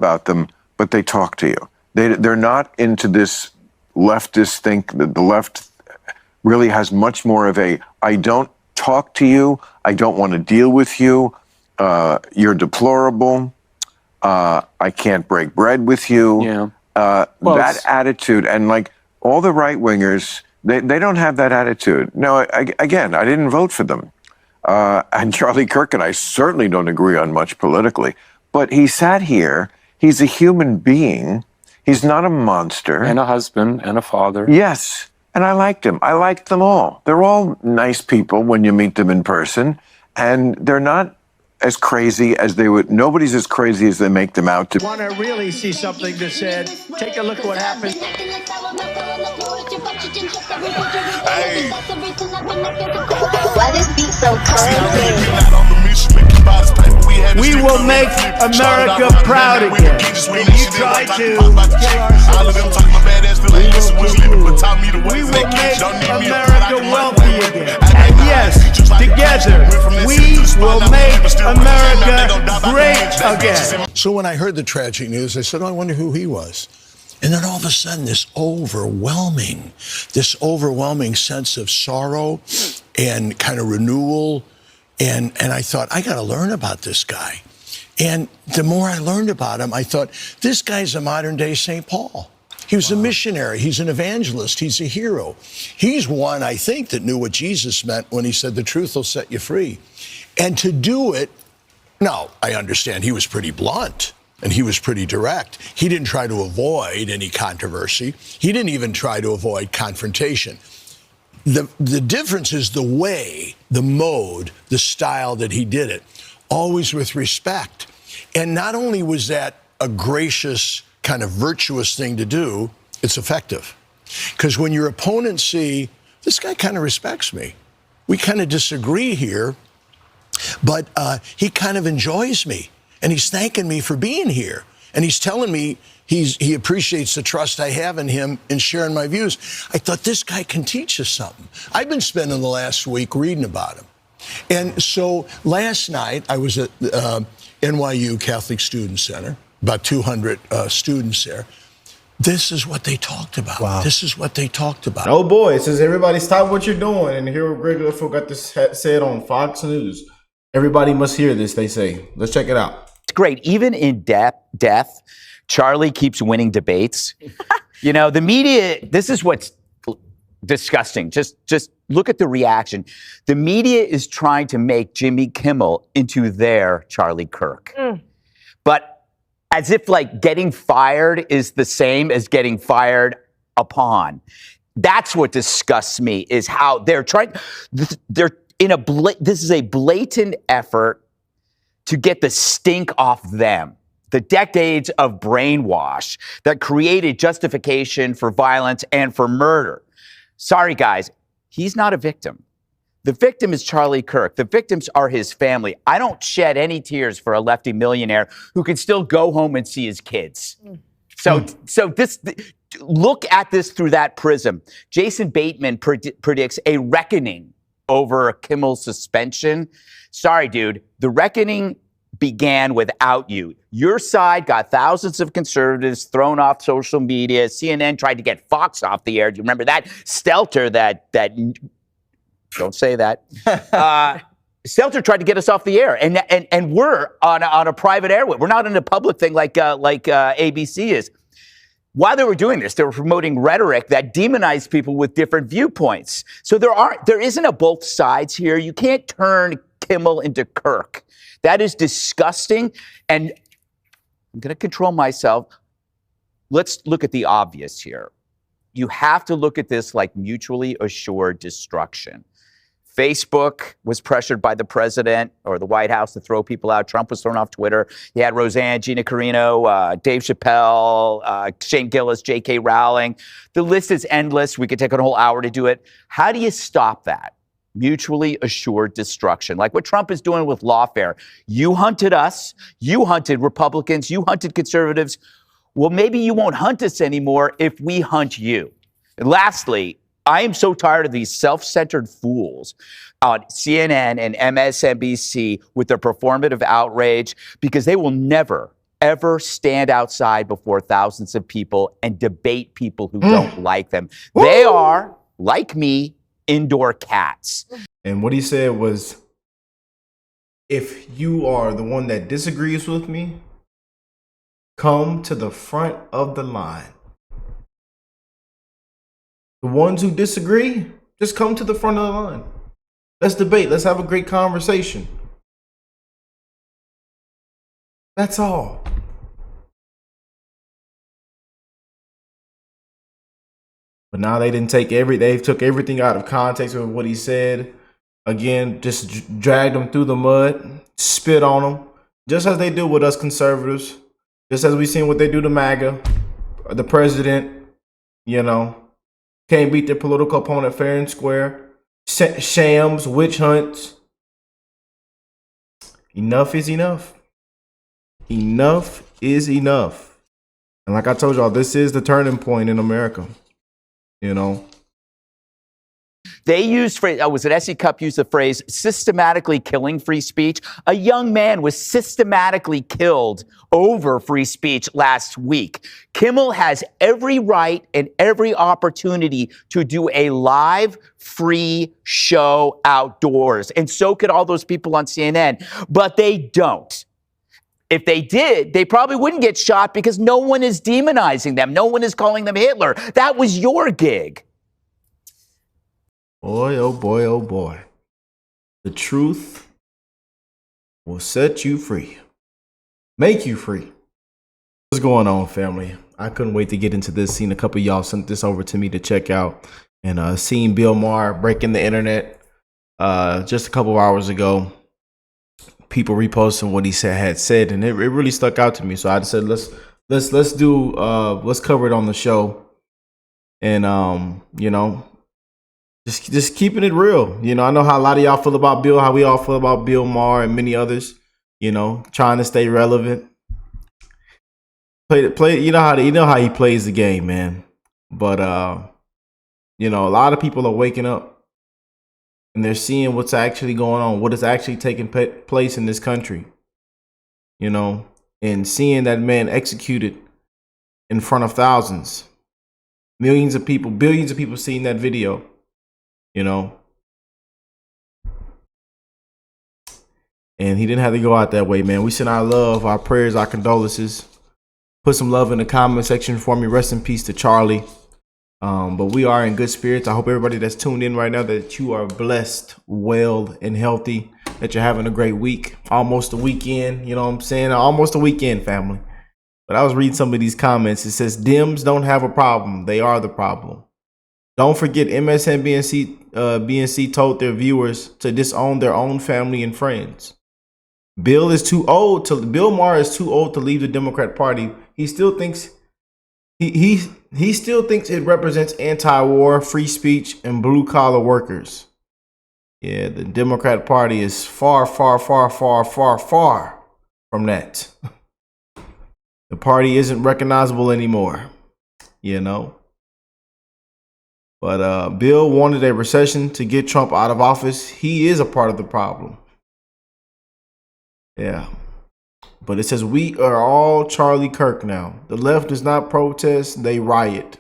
about them, but they talk to you. They're not into this leftist think. The left really has much more of a, I don't talk to you, I don't want to deal with you, you're deplorable, I can't break bread with you. Yeah. That attitude, and like all the right-wingers, they don't have that attitude. No, again, I didn't vote for them. And Charlie Kirk and I certainly don't agree on much politically, but he sat here, he's a human being, he's not a monster. And a husband and a father. Yes, and I liked him. I liked them all. They're all nice people when you meet them in person, and they're not as crazy as they would. Nobody's as crazy as they make them out to be. Want to really see something that said, take a look at what happened. Hey. Why this beat so crazy? We will make America proud again. And you try to kill our citizens. We will make America wealthy again. And yes, together, we will make America great again. So when I heard the tragic news, I said, oh, I wonder who he was. And then all of a sudden, this overwhelming sense of sorrow and kind of renewal. And I thought, I got to learn about this guy. And the more I learned about him, I thought, this guy's a modern day St. Paul. He was a missionary. He's an evangelist. He's a hero. He's one, I think, that knew what Jesus meant when he said, the truth will set you free. And to do it, now, I understand he was pretty blunt and he was pretty direct. He didn't try to avoid any controversy. He didn't even try to avoid confrontation. The difference is the way, the mode, the style that he did it, always with respect. And not only was that a gracious, kind of virtuous thing to do, it's effective. Because when your opponents see, this guy kind of respects me. We kind of disagree here, but he kind of enjoys me. And he's thanking me for being here. And he's telling me he appreciates the trust I have in him in sharing my views. I thought, this guy can teach us something. I've been spending the last week reading about him. And so last night, I was at NYU Catholic Student Center, about 200 students there. This is what they talked about. Wow. This is what they talked about. Oh boy, it says everybody stop what you're doing. And here regular folk got this said on Fox News. Everybody must hear this, they say. Let's check it out. It's great. Even in death, Charlie keeps winning debates. You know, the media, this is what's disgusting. Just look at the reaction. The media is trying to make Jimmy Kimmel into their Charlie Kirk. But as if like getting fired is the same as getting fired upon. That's what disgusts me, is how they're trying, this is a blatant effort to get the stink off them. The decades of brainwash that created justification for violence and for murder. Sorry, guys, he's not a victim. The victim is Charlie Kirk. The victims are his family. I don't shed any tears for a lefty millionaire who can still go home and see his kids. So look at this through that prism. Jason Bateman predicts a reckoning over Kimmel's suspension. Sorry, dude, the reckoning began without you. Your side got thousands of conservatives thrown off social media. CNN tried to get Fox off the air. Do you remember that? Stelter, that don't say that. Stelter tried to get us off the air, and we're on a private airway. We're not in a public thing like ABC is. While they were doing this, they were promoting rhetoric that demonized people with different viewpoints. So there isn't a both sides here. You can't turn Kimmel into Kirk. That is disgusting, and I'm going to control myself. Let's look at the obvious here. You have to look at this like mutually assured destruction. Facebook was pressured by the president or the White House to throw people out. Trump was thrown off Twitter. You had Roseanne, Gina Carano, Dave Chappelle, Shane Gillis, J.K. Rowling. The list is endless. We could take a whole hour to do it. How do you stop that? Mutually assured destruction, like what Trump is doing with lawfare. You hunted us. You hunted Republicans. You hunted conservatives. Well, maybe you won't hunt us anymore if we hunt you. And lastly, I am so tired of these self-centered fools on CNN and MSNBC with their performative outrage, because they will never ever stand outside before thousands of people and debate people who don't like them. They are, like me, indoor cats. And what he said was, if you are the one that disagrees with me, come to the front of the line. The ones who disagree, just come to the front of the line. Let's debate. Let's have a great conversation. That's all. But now they took everything out of context of what he said. Again, just dragged them through the mud, spit on them, just as they do with us conservatives, just as we've seen what they do to MAGA, the president, you know, can't beat their political opponent fair and square, shams, witch hunts. Enough is enough. Enough is enough. And like I told y'all, this is the turning point in America. You know, they used, was it S.E. Cupp used the phrase, systematically killing free speech? A young man was systematically killed over free speech last week. Kimmel has every right and every opportunity to do a live, free show outdoors. And so could all those people on CNN, but they don't. If they did, they probably wouldn't get shot because no one is demonizing them. No one is calling them Hitler. That was your gig. Boy, oh boy, oh boy. The truth will set you free. Make you free. What's going on, family? I couldn't wait to get into this. Seen a couple of y'all sent this over to me to check out. And seen Bill Maher breaking the internet just a couple of hours ago. People reposting what he had said, and it really stuck out to me. So I said, let's cover it on the show, and you know, just keeping it real. You know, I know how a lot of y'all feel about Bill, how we all feel about Bill Maher and many others. You know, trying to stay relevant. Play. You know how he plays the game, man. But you know, a lot of people are waking up. And they're seeing what's actually going on, what is actually taking place in this country, you know, and seeing that man executed in front of thousands, millions of people, billions of people seeing that video, you know. And he didn't have to go out that way, man. We send our love, our prayers, our condolences. Put some love in the comment section for me. Rest in peace to Charlie. But we are in good spirits. I hope everybody that's tuned in right now that you are blessed, well, and healthy, that you're having a great week. Almost a weekend, you know what I'm saying? Almost a weekend, family. But I was reading some of these comments. It says, Dems don't have a problem. They are the problem. Don't forget MSNBC told their viewers to disown their own family and friends. Bill Maher is too old to leave the Democrat Party. He still thinks He still thinks it represents anti-war, free speech, and blue-collar workers. Yeah, the Democrat Party is far, far, far, far, far, far from that. The party isn't recognizable anymore, you know. But Bill wanted a recession to get Trump out of office. He is a part of the problem. Yeah. But it says, we are all Charlie Kirk now. The left does not protest, they riot.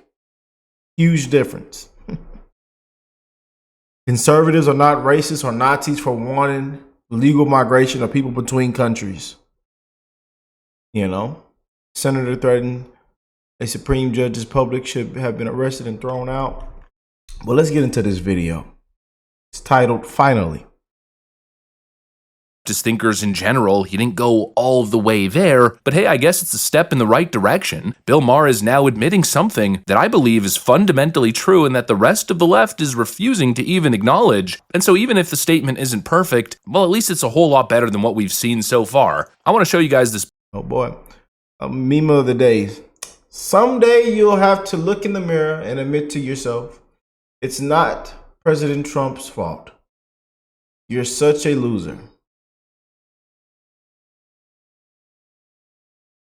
Huge difference. Conservatives are not racist or Nazis for wanting legal migration of people between countries. You know, Senator threatened a Supreme Judge's public should have been arrested and thrown out. Well, let's get into this video. It's titled, Finally. As thinkers in general, he didn't go all the way there, but hey, I guess it's a step in the right direction. Bill Maher is now admitting something that I believe is fundamentally true and that the rest of the left is refusing to even acknowledge. And so even if the statement isn't perfect, well, at least it's a whole lot better than what we've seen so far. I want to show you guys this. Oh boy, a meme of the day. Someday you'll have to look in the mirror and admit to yourself, it's not President Trump's fault. You're such a loser.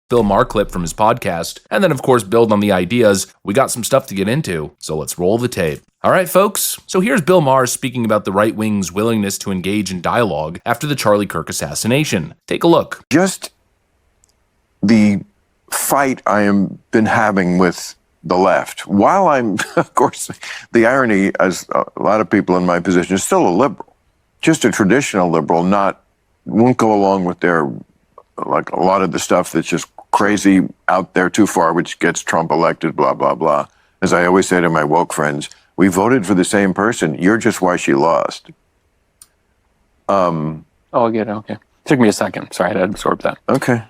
Bill Maher clip from his podcast, and then of course build on the ideas. We got some stuff to get into, so let's roll the tape. All right, folks, so here's Bill Maher speaking about the right wing's willingness to engage in dialogue after the Charlie Kirk assassination. Take a look. Just the fight I am been having with the left, while I'm, of course, the irony, as a lot of people in my position, is still a liberal, just a traditional liberal, won't go along with their, like a lot of the stuff that's just crazy out there too far, which gets Trump elected, blah, blah, blah. As I always say to my woke friends, we voted for the same person. You're just why she lost. Oh, I get it. Okay. Took me a second. Sorry, I had to absorb that. Okay.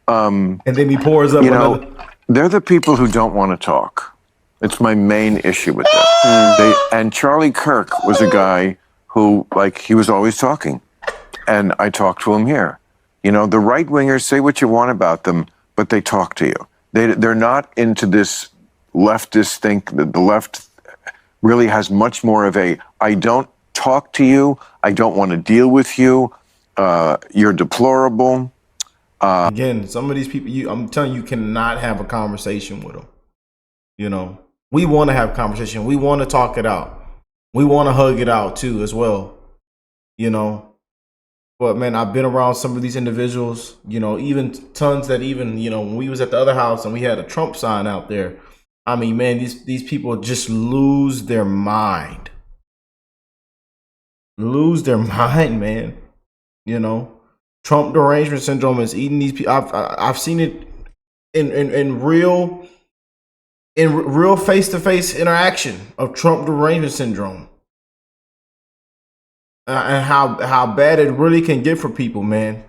And then he pours up another. They're the people who don't want to talk. It's my main issue with them. And Charlie Kirk was a guy who, like, he was always talking. And I talked to him here. You know, the right-wingers say what you want about them, but they talk to you. They're not into this leftist think. The left really has much more of a, I don't talk to you, I don't want to deal with you, you're deplorable. Again, some of these people, I'm telling you, cannot have a conversation with them. You know, we want to have a conversation. We want to talk it out. We want to hug it out too, as well. You know, but man, I've been around some of these individuals, you know, even tons that even, you know, when we was at the other house and we had a Trump sign out there. I mean, man, these people just lose their mind. Lose their mind, man. You know, Trump derangement syndrome is eating these people. I've seen it in real face-to-face interaction of Trump derangement syndrome, and how bad it really can get for people, man.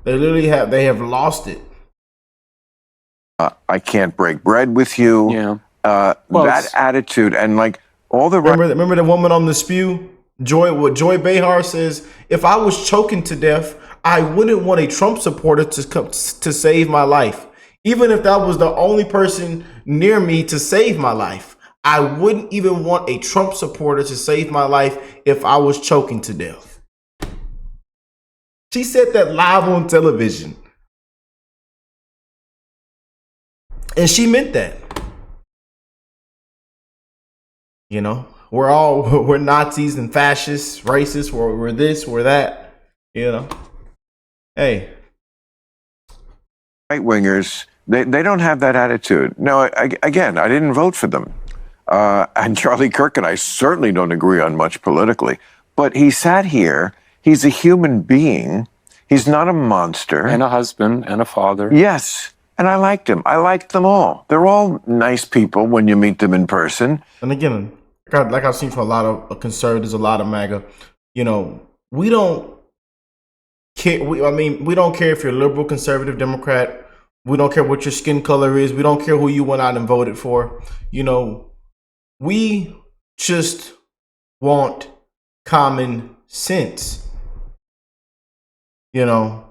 They have lost it. I can't break bread with you. Yeah. That attitude and like all the remember the woman on the spew, what Joy Behar says, if I was choking to death, I wouldn't want a Trump supporter to save my life. Even if that was the only person near me to save my life, I wouldn't even want a Trump supporter to save my life if I was choking to death. She said that live on television. And she meant that. You know, we're Nazis and fascists, racists, we're this, we're that, you know. Hey. Right-wingers, they don't have that attitude. No, again, I didn't vote for them. And Charlie Kirk and I certainly don't agree on much politically. But he sat here. He's a human being. He's not a monster. And a husband and a father. Yes. And I liked him. I liked them all. They're all nice people when you meet them in person. And again, like I've seen from a lot of conservatives, a lot of MAGA, you know, we don't care. We don't care if you're liberal, conservative, Democrat. We don't care what your skin color is. We don't care who you went out and voted for. You know, we just want common sense. You know,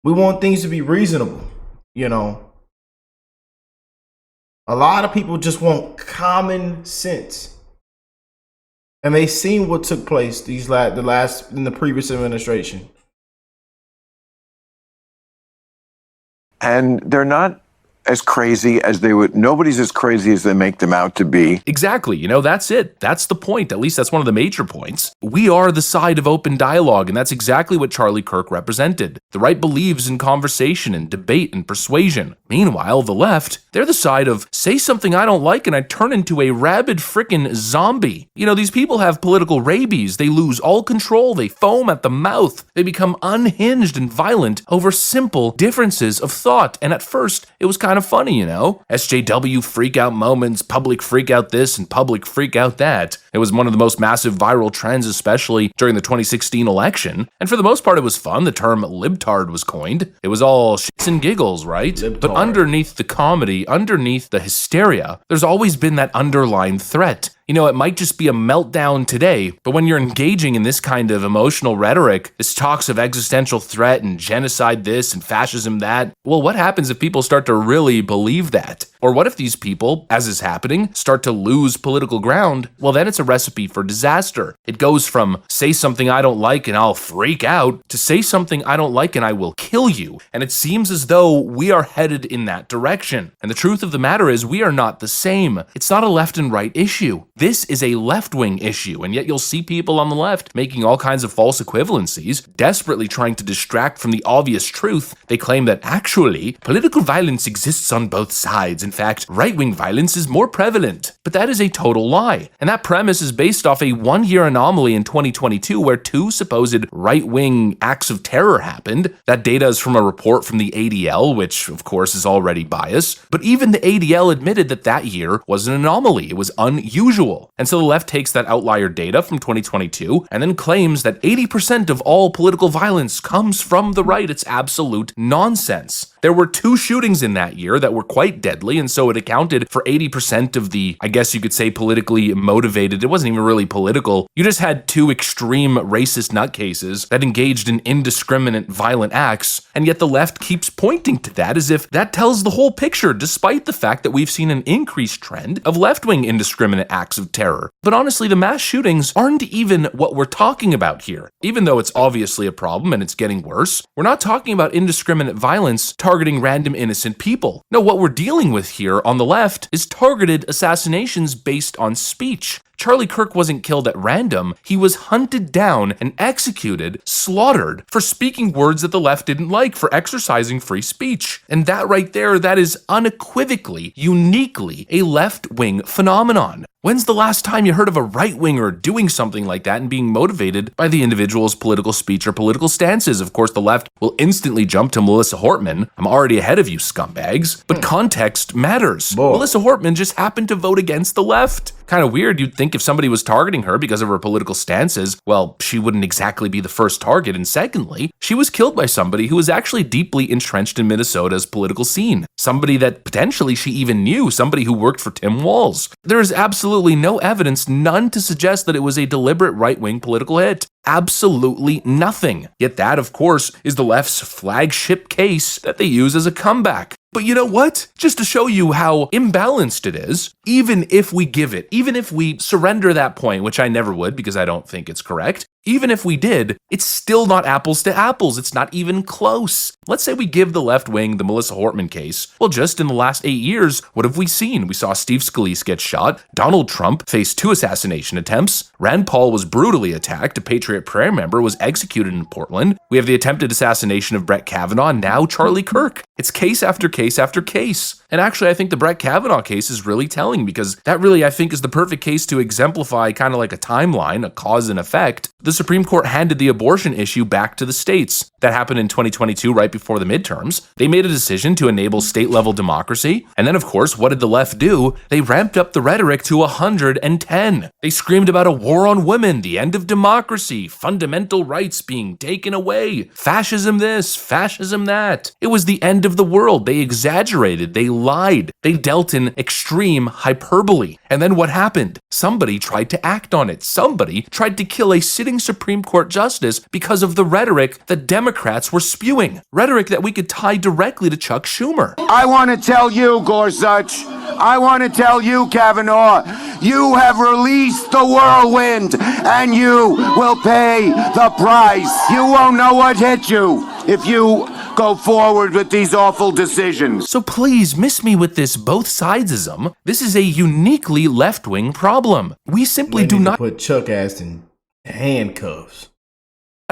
we want things to be reasonable. You know, a lot of people just want common sense, and they seen what took place in the previous administration. And they're not as crazy as they would. Nobody's as crazy as they make them out to be. Exactly. You know, that's it. That's the point. At least that's one of the major points. We are the side of open dialogue, and that's exactly what Charlie Kirk represented. The right believes in conversation and debate and persuasion. Meanwhile, the left, they're the side of say something I don't like and I turn into a rabid frickin' zombie. You know, these people have political rabies. They lose all control. They foam at the mouth. They become unhinged and violent over simple differences of thought. And at first, it was kind of funny, you know? SJW freak out moments, public freak out this and public freak out that. It was one of the most massive viral trends, especially during the 2016 election. And for the most part, it was fun. The term libtard was coined. It was all shits and giggles, right? Libtard. But underneath the comedy, underneath the hysteria, there's always been that underlying threat. You know, it might just be a meltdown today, but when you're engaging in this kind of emotional rhetoric, this talks of existential threat and genocide this and fascism that, well, what happens if people start to really believe that? Or what if these people, as is happening, start to lose political ground? Well, then it's a recipe for disaster. It goes from say something I don't like and I'll freak out to say something I don't like and I will kill you. And it seems as though we are headed in that direction. And the truth of the matter is we are not the same. It's not a left and right issue. This is a left-wing issue, and yet you'll see people on the left making all kinds of false equivalencies, desperately trying to distract from the obvious truth. They claim that actually, political violence exists on both sides. In fact, right-wing violence is more prevalent. But that is a total lie. And that premise is based off a one-year anomaly in 2022 where 2 supposed right-wing acts of terror happened. That data is from a report from the ADL, which of course is already biased. But even the ADL admitted that that year was an anomaly. It was unusual. And so the left takes that outlier data from 2022 and then claims that 80% of all political violence comes from the right. It's absolute nonsense. There were 2 shootings in that year that were quite deadly, and so it accounted for 80% of the, I guess you could say, politically motivated. It wasn't even really political. You just had 2 extreme racist nutcases that engaged in indiscriminate violent acts, and yet the left keeps pointing to that as if that tells the whole picture, despite the fact that we've seen an increased trend of left-wing indiscriminate acts of terror. But honestly, the mass shootings aren't even what we're talking about here. Even though it's obviously a problem and it's getting worse, we're not talking about indiscriminate violence targeting random innocent people. No, what we're dealing with here on the left is targeted assassinations based on speech. Charlie Kirk wasn't killed at random. He was hunted down and executed, slaughtered, for speaking words that the left didn't like, for exercising free speech. And that right there, that is unequivocally, uniquely a left-wing phenomenon. When's the last time you heard of a right-winger doing something like that and being motivated by the individual's political speech or political stances? Of course, the left will instantly jump to Melissa Hortman. I'm already ahead of you, scumbags. But context matters. Boy. Melissa Hortman just happened to vote against the left. Kind of weird. You'd think if somebody was targeting her because of her political stances, well, she wouldn't exactly be the first target. And secondly, she was killed by somebody who was actually deeply entrenched in Minnesota's political scene. Somebody that potentially she even knew, somebody who worked for Tim Walz. There is absolutely no evidence, none to suggest that it was a deliberate right-wing political hit. Absolutely nothing. Yet that, of course, is the left's flagship case that they use as a comeback. But you know what? Just to show you how imbalanced it is, even if we give it, even if we surrender that point, which I never would because I don't think it's correct, even if we did, it's still not apples to apples. It's not even close. Let's say we give the left wing the Melissa Hortman case. Well, just in the last 8 years, what have we seen? We saw Steve Scalise get shot. Donald Trump faced 2 assassination attempts. Rand Paul was brutally attacked. A Patriot Prayer member was executed in Portland. We have the attempted assassination of Brett Kavanaugh, now Charlie Kirk. It's case after case after case. And actually, I think the Brett Kavanaugh case is really telling because that really, I think, is the perfect case to exemplify kind of like a timeline, a cause and effect. The Supreme Court handed the abortion issue back to the states. That happened in 2022, right before the midterms. They made a decision to enable state-level democracy. And then, of course, what did the left do? They ramped up the rhetoric to 110. They screamed about a war on women, the end of democracy, fundamental rights being taken away, fascism this, fascism that. It was the end of the world. They exaggerated. They lied. They dealt in extreme hyperbole. And then what happened? Somebody tried to act on it. Somebody tried to kill a sitting Supreme Court justice because of the rhetoric that Democrats were spewing. Rhetoric that we could tie directly to Chuck Schumer. I want to tell you, Gorsuch, I want to tell you, Kavanaugh, you have released the whirlwind and you will pay the price. You won't know what hit you if you go forward with these awful decisions. So please miss me with this both sidesism. This is a uniquely left-wing problem. We simply do not put Chuck ass in handcuffs.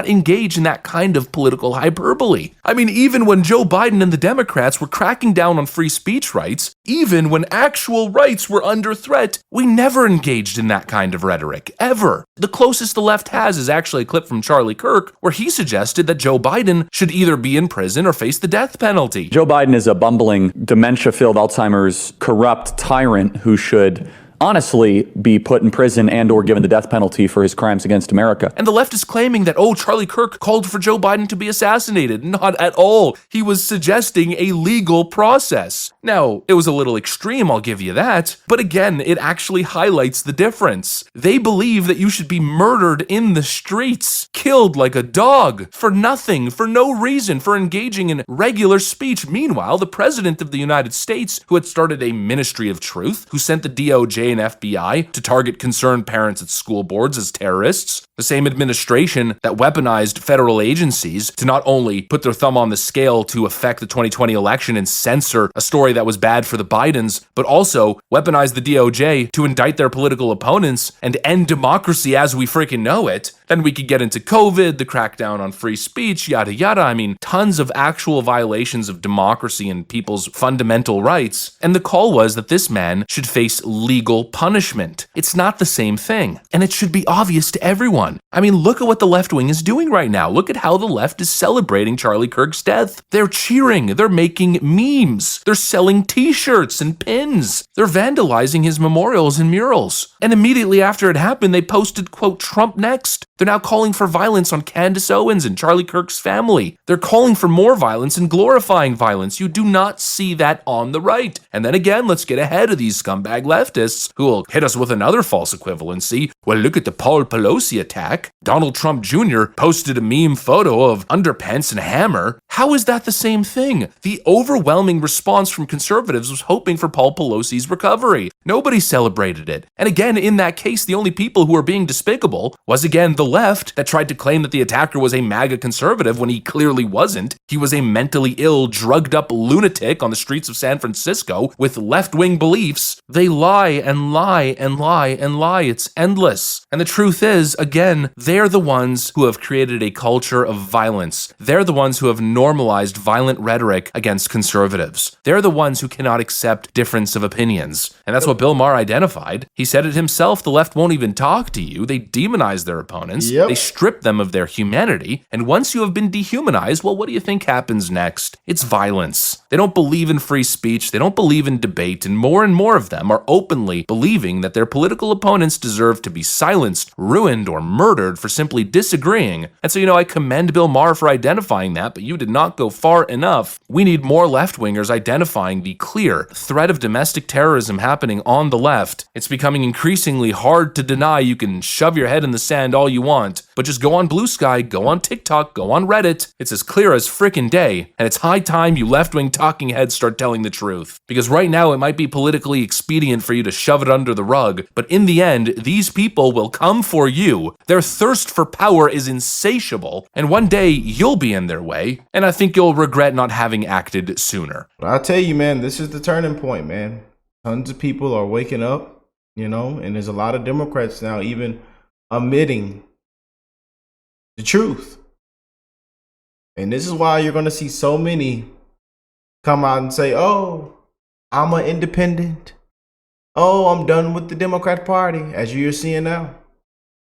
Engage in that kind of political hyperbole. I mean, even when Joe Biden and the Democrats were cracking down on free speech rights, even when actual rights were under threat, we never engaged in that kind of rhetoric, ever. The closest the left has is actually a clip from Charlie Kirk, where he suggested that Joe Biden should either be in prison or face the death penalty. Joe Biden is a bumbling, dementia-filled Alzheimer's, corrupt tyrant who should honestly be put in prison and or given the death penalty for his crimes against America. And the left is claiming that, oh, Charlie Kirk called for Joe Biden to be assassinated. Not at all. He was suggesting a legal process. Now, it was a little extreme, I'll give you that. But again, it actually highlights the difference. They believe that you should be murdered in the streets, killed like a dog, for nothing, for no reason, for engaging in regular speech. Meanwhile, the president of the United States, who had started a ministry of truth, who sent the DOJ and FBI to target concerned parents at school boards as terrorists. The same administration that weaponized federal agencies to not only put their thumb on the scale to affect the 2020 election and censor a story that was bad for the Bidens, but also weaponized the DOJ to indict their political opponents and end democracy as we freaking know it. Then we could get into COVID, the crackdown on free speech, yada yada. I mean, tons of actual violations of democracy and people's fundamental rights. And the call was that this man should face legal punishment. It's not the same thing. And it should be obvious to everyone. I mean, look at what the left wing is doing right now. Look at how the left is celebrating Charlie Kirk's death. They're cheering. They're making memes. They're selling t-shirts and pins. They're vandalizing his memorials and murals. And immediately after it happened, they posted, quote, Trump next. They're now calling for violence on Candace Owens and Charlie Kirk's family. They're calling for more violence and glorifying violence. You do not see that on the right. And then again, let's get ahead of these scumbag leftists who will hit us with another false equivalency. Well, look at the Paul Pelosi attack. Donald Trump Jr. posted a meme photo of underpants and a hammer. How is that the same thing? The overwhelming response from conservatives was hoping for Paul Pelosi's recovery. Nobody celebrated it. And again, in that case, the only people who were being despicable was again the left that tried to claim that the attacker was a MAGA conservative when he clearly wasn't. He was a mentally ill, drugged up lunatic on the streets of San Francisco with left-wing beliefs. They lie and lie and lie and lie. It's endless. And the truth is, again, they're the ones who have created a culture of violence. They're the ones who have normalized violent rhetoric against conservatives. They're the ones who cannot accept difference of opinions. And that's what Bill Maher identified. He said it himself, the left won't even talk to you. They demonize their opponents. They strip them of their humanity. And once you have been dehumanized, well, what do you think happens next? It's violence. They don't believe in free speech. They don't believe in debate. And more of them are openly believing that their political opponents deserve to be silenced, ruined, or murdered for simply disagreeing. And so, I commend Bill Maher for identifying that, but you did not go far enough. We need more left-wingers identifying the clear threat of domestic terrorism happening on the left. It's becoming increasingly hard to deny. You can shove your head in the sand all you want, but just go on Blue Sky, go on TikTok, go on Reddit. It's as clear as frickin' day, and it's high time you left-wing talking heads start telling the truth. Because right now it might be politically expedient for you to shove it under the rug, but in the end, these people will come for you. Their thirst for power is insatiable, and one day you'll be in their way, and I think you'll regret not having acted sooner. I'll tell you, man, this is the turning point, man. Tons of people are waking up, and there's a lot of Democrats now even admitting the truth. And this is why you're going to see so many come out and say, oh, I'm an independent. Oh, I'm done with the Democrat Party, as you're seeing now.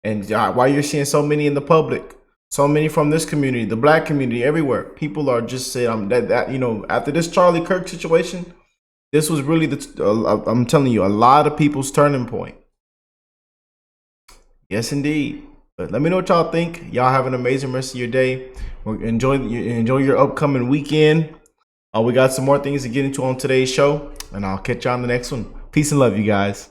And why you're seeing so many in the public, so many from this community, the black community, everywhere. People are just saying after this Charlie Kirk situation, this was really I'm telling you, a lot of people's turning point. Yes, indeed. But let me know what y'all think. Y'all have an amazing rest of your day. Enjoy your upcoming weekend. We got some more things to get into on today's show, and I'll catch you on the next one. Peace and love, you guys.